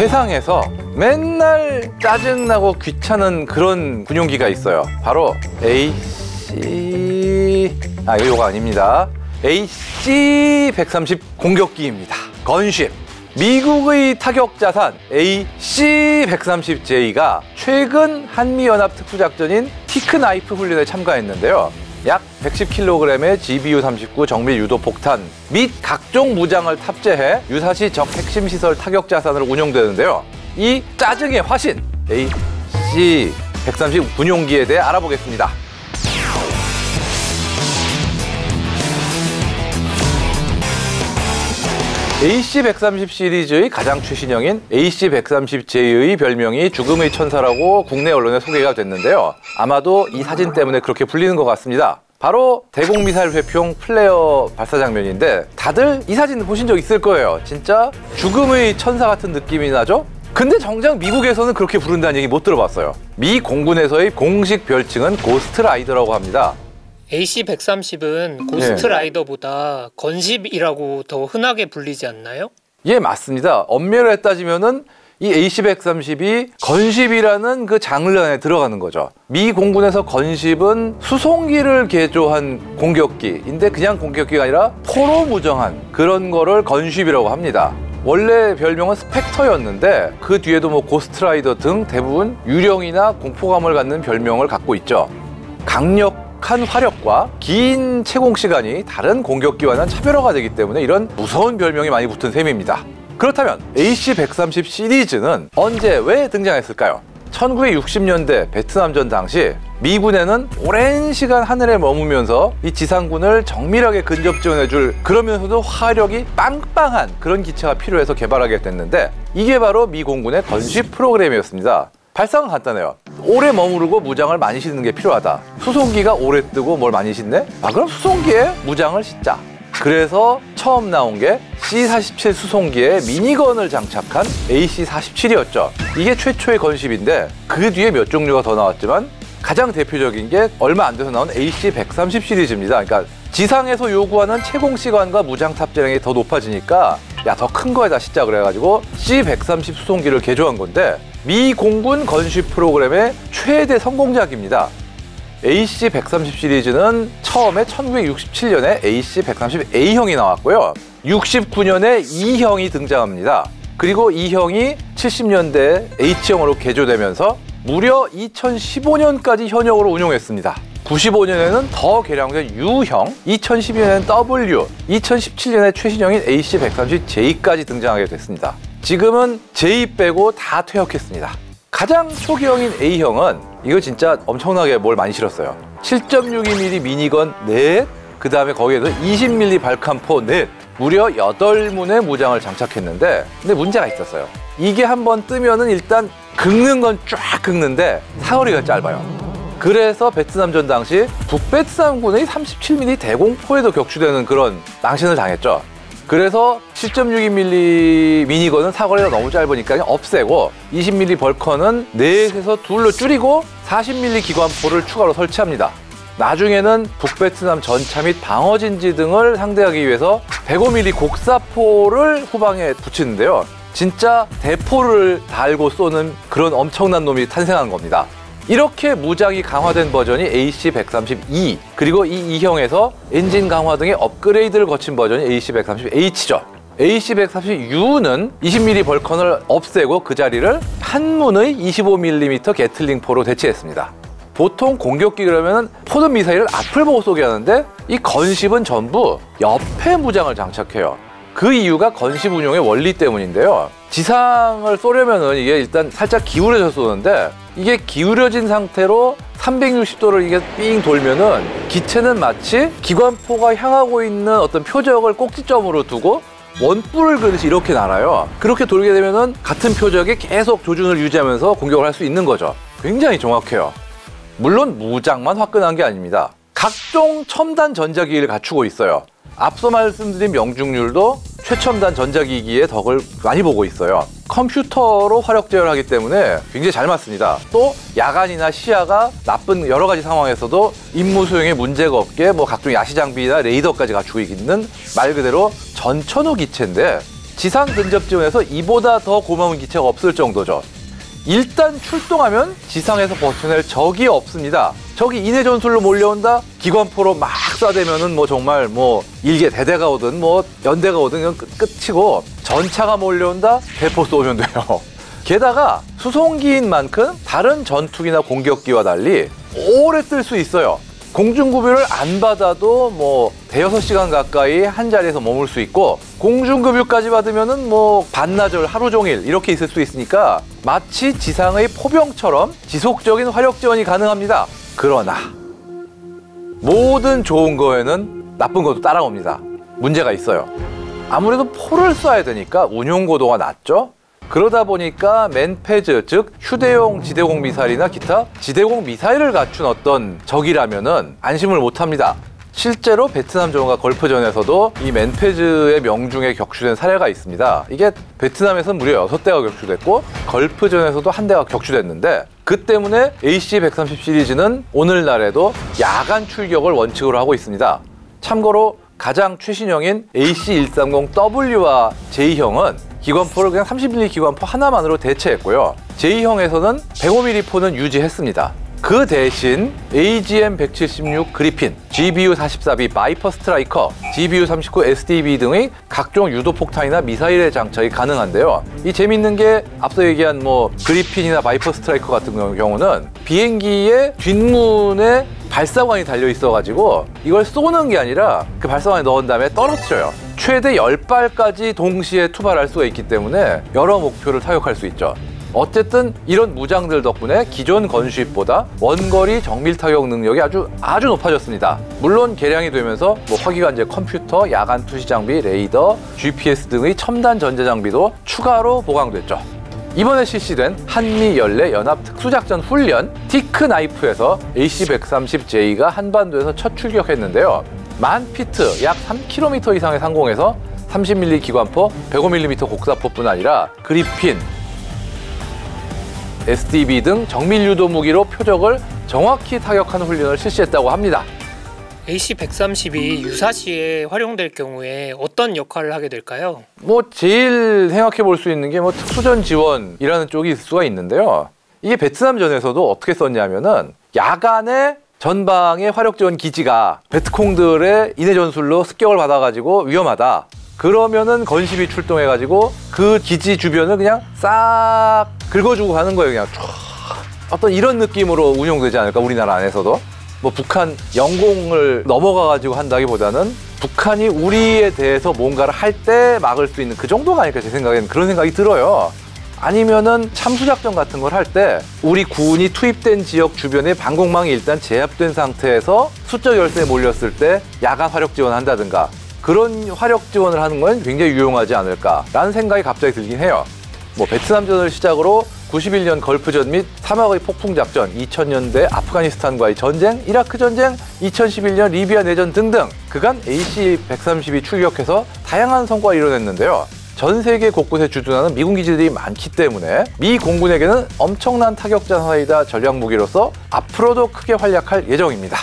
세상에서 맨날 짜증나고 귀찮은 그런 군용기가 있어요. 바로 이거가 아닙니다. AC-130 공격기입니다. 건쉽. 미국의 타격자산 AC-130J가 최근 한미연합 특수작전인 티크나이프 훈련에 참가했는데요. 약 110kg의 GBU-39 정밀 유도 폭탄 및 각종 무장을 탑재해 유사시 적 핵심시설 타격자산으로 운용되는데요. 이 짜증의 화신 AC-130 군용기에 대해 알아보겠습니다. AC-130 시리즈의 가장 최신형인 AC-130J의 별명이 죽음의 천사라고 국내 언론에 소개가 됐는데요. 아마도 이 사진 때문에 그렇게 불리는 것 같습니다. 바로 대공미사일 회피용 플레어 발사 장면인데 다들 이 사진 보신 적 있을 거예요. 진짜 죽음의 천사 같은 느낌이 나죠? 근데 정작 미국에서는 그렇게 부른다는 얘기 못 들어봤어요. 미 공군에서의 공식 별칭은 고스트 라이더라고 합니다. AC-130은 고스트 라이더보다 건쉽이라고 더 흔하게 불리지 않나요? 예, 맞습니다. 엄밀히 따지면은 이 AC-130이 건쉽이라는 그 장르 안에 들어가는 거죠. 미 공군에서 건쉽은 수송기를 개조한 공격기인데 그냥 공격기가 아니라 포로 무정한 그런 거를 건쉽이라고 합니다. 원래 별명은 스펙터였는데 그 뒤에도 뭐 고스트라이더 등 대부분 유령이나 공포감을 갖는 별명을 갖고 있죠. 강력한 화력과 긴 채공 시간이 다른 공격기와는 차별화가 되기 때문에 이런 무서운 별명이 많이 붙은 셈입니다. 그렇다면 AC-130 시리즈는 언제 왜 등장했을까요? 1960년대 베트남전 당시 미군에는 오랜 시간 하늘에 머무면서 이 지상군을 정밀하게 근접 지원해줄 그러면서도 화력이 빵빵한 그런 기체가 필요해서 개발하게 됐는데 이게 바로 미 공군의 건쉽 프로그램이었습니다. 발상은 간단해요. 오래 머무르고 무장을 많이 싣는 게 필요하다. 수송기가 오래 뜨고 뭘 많이 싣네? 그럼 수송기에 무장을 싣자. 그래서 처음 나온 게 C-47 수송기에 미니건을 장착한 AC-47이었죠. 이게 최초의 건쉽인데 그 뒤에 몇 종류가 더 나왔지만 가장 대표적인 게 얼마 안 돼서 나온 AC-130 시리즈입니다. 그러니까 지상에서 요구하는 채공 시간과 무장 탑재량이 더 높아지니까 야, 더 큰 거에다 싣자 그래가지고 C-130 수송기를 개조한 건데 미 공군 건쉽 프로그램의 최대 성공작입니다. AC-130 시리즈는 처음에 1967년에 AC-130A형이 나왔고요. 69년에 E형이 등장합니다. 그리고 E형이 70년대 H형으로 개조되면서 무려 2015년까지 현역으로 운용했습니다. 95년에는 더 개량된 U형, 2012년에는 W, 2017년에 최신형인 AC-130J까지 등장하게 됐습니다. 지금은 J 빼고 다 퇴역했습니다. 가장 초기형인 A형은 이거 진짜 엄청나게 뭘 많이 실었어요. 7.62mm 미니건 넷, 그 다음에 거기에서 20mm 발칸포 넷, 무려 8문의 무장을 장착했는데 근데 문제가 있었어요. 이게 한번 뜨면은 일단 긁는 건 쫙 긁는데 사거리가 짧아요. 그래서 베트남전 당시 북베트남군의 37mm 대공포에도 격추되는 그런 망신을 당했죠. 그래서 7.62mm 미니건은 사거리가 너무 짧으니까 그냥 없애고 20mm 벌컨은 넷에서 둘로 줄이고 40mm 기관포를 추가로 설치합니다. 나중에는 북베트남 전차 및 방어진지 등을 상대하기 위해서 105mm 곡사포를 후방에 붙이는데요. 진짜 대포를 달고 쏘는 그런 엄청난 놈이 탄생한 겁니다. 이렇게 무장이 강화된 버전이 AC-130E, 그리고 이 E형에서 엔진 강화 등의 업그레이드를 거친 버전이 AC-130H죠. AC-130U는 20mm 벌컨을 없애고 그 자리를 한문의 25mm 게틀링포로 대체했습니다. 보통 공격기 그러면 포든 미사일을 앞을 보고 쏘게 하는데 이 건쉽은 전부 옆에 무장을 장착해요. 그 이유가 건쉽 운용의 원리 때문인데요. 지상을 쏘려면은 이게 일단 살짝 기울여져 쏘는데 이게 기울여진 상태로 360도를 이게 삥 돌면은 기체는 마치 기관포가 향하고 있는 어떤 표적을 꼭지점으로 두고 원뿔을 그듯이 이렇게 날아요. 그렇게 돌게 되면은 같은 표적에 계속 조준을 유지하면서 공격을 할 수 있는 거죠. 굉장히 정확해요. 물론 무장만 화끈한 게 아닙니다. 각종 첨단 전자기기를 갖추고 있어요. 앞서 말씀드린 명중률도 최첨단 전자기기의 덕을 많이 보고 있어요. 컴퓨터로 화력 제어하기 때문에 굉장히 잘 맞습니다. 또 야간이나 시야가 나쁜 여러 가지 상황에서도 임무 수행에 문제가 없게 뭐 각종 야시 장비나 레이더까지 갖추고 있는 말 그대로 전천후 기체인데 지상 근접 지원에서 이보다 더 고마운 기체가 없을 정도죠. 일단 출동하면 지상에서 버텨낼 적이 없습니다. 적이 인해 전술로 몰려온다? 기관포로 막 쏴대면은 뭐 정말 뭐 일개 대대가 오든 뭐 연대가 오든 그냥 끝이고, 전차가 몰려온다? 대포 쏘면 돼요. 게다가 수송기인 만큼 다른 전투기나 공격기와 달리 오래 뜰 수 있어요. 공중급유를 안 받아도 뭐 대여섯 시간 가까이 한 자리에서 머물 수 있고, 공중급유까지 받으면은 뭐 반나절 하루 종일 이렇게 있을 수 있으니까 마치 지상의 포병처럼 지속적인 화력 지원이 가능합니다. 그러나 모든 좋은 거에는 나쁜 것도 따라옵니다. 문제가 있어요. 아무래도 포를 쏴야 되니까 운용 고도가 낮죠. 그러다 보니까 맨패즈, 즉 휴대용 지대공 미사일이나 기타 지대공 미사일을 갖춘 어떤 적이라면은 안심을 못합니다. 실제로 베트남전과 걸프전에서도 이 맨패즈의 명중에 격추된 사례가 있습니다. 이게 베트남에서는 무려 6대가 격추됐고 걸프전에서도 1대가 격추됐는데, 그 때문에 AC-130 시리즈는 오늘날에도 야간 출격을 원칙으로 하고 있습니다. 참고로 가장 최신형인 AC-130W와 J형은 기관포를 그냥 30mm 기관포 하나만으로 대체했고요. J형에서는 105mm 포는 유지했습니다. 그 대신 AGM-176 그리핀, GBU-44B 바이퍼 스트라이커, GBU-39 SDB 등의 각종 유도폭탄이나 미사일의 장착이 가능한데요. 이 재밌는 게 앞서 얘기한 뭐 그리핀이나 바이퍼 스트라이커 같은 경우는 비행기의 뒷문에 발사관이 달려 있어가지고 이걸 쏘는 게 아니라 그 발사관에 넣은 다음에 떨어뜨려요. 최대 10발까지 동시에 투발할 수가 있기 때문에 여러 목표를 타격할 수 있죠. 어쨌든 이런 무장들 덕분에 기존 건수입보다 원거리 정밀 타격 능력이 아주 높아졌습니다. 물론 개량이 되면서 뭐 화기관제 컴퓨터, 야간 투시 장비, 레이더, GPS 등의 첨단 전자 장비도 추가로 보강됐죠. 이번에 실시된 한미 연례 연합 특수작전 훈련 티크 나이프에서 AC-130J가 한반도에서 첫 출격했는데요. 1000피트, 약 3km 이상의 상공에서 30mm 기관포, 105mm 곡사포뿐 아니라 그리핀, SDB 등 정밀 유도 무기로 표적을 정확히 타격하는 훈련을 실시했다고 합니다. AC-130이 유사시에 활용될 경우에 어떤 역할을 하게 될까요? 뭐 제일 생각해 볼 수 있는 게 뭐 특수전 지원이라는 쪽이 있을 수가 있는데요. 이게 베트남전에서도 어떻게 썼냐면은 야간에 전방의 화력 지원 기지가 베트콩들의 인해 전술로 습격을 받아가지고 위험하다. 그러면은 건십이 출동해가지고 그 기지 주변을 그냥 싹 긁어주고 가는 거예요. 그냥 쫙. 어떤 이런 느낌으로 운용되지 않을까, 우리나라 안에서도. 뭐 북한 영공을 넘어가가지고 한다기보다는 북한이 우리에 대해서 뭔가를 할 때 막을 수 있는 그 정도가 아닐까, 제 생각에는 그런 생각이 들어요. 아니면은 참수작전 같은 걸 할 때 우리 군이 투입된 지역 주변에 방공망이 일단 제압된 상태에서 수적 열세에 몰렸을 때 야간 화력 지원한다든가 그런 화력 지원을 하는 건 굉장히 유용하지 않을까라는 생각이 갑자기 들긴 해요. 뭐 베트남전을 시작으로 91년 걸프전 및 사막의 폭풍작전, 2000년대 아프가니스탄과의 전쟁, 이라크 전쟁, 2011년 리비아 내전 등등 그간 AC-130이 출격해서 다양한 성과를 이뤄냈는데요. 전 세계 곳곳에 주둔하는 미군 기지들이 많기 때문에 미 공군에게는 엄청난 타격 자산이다 전략 무기로서 앞으로도 크게 활약할 예정입니다.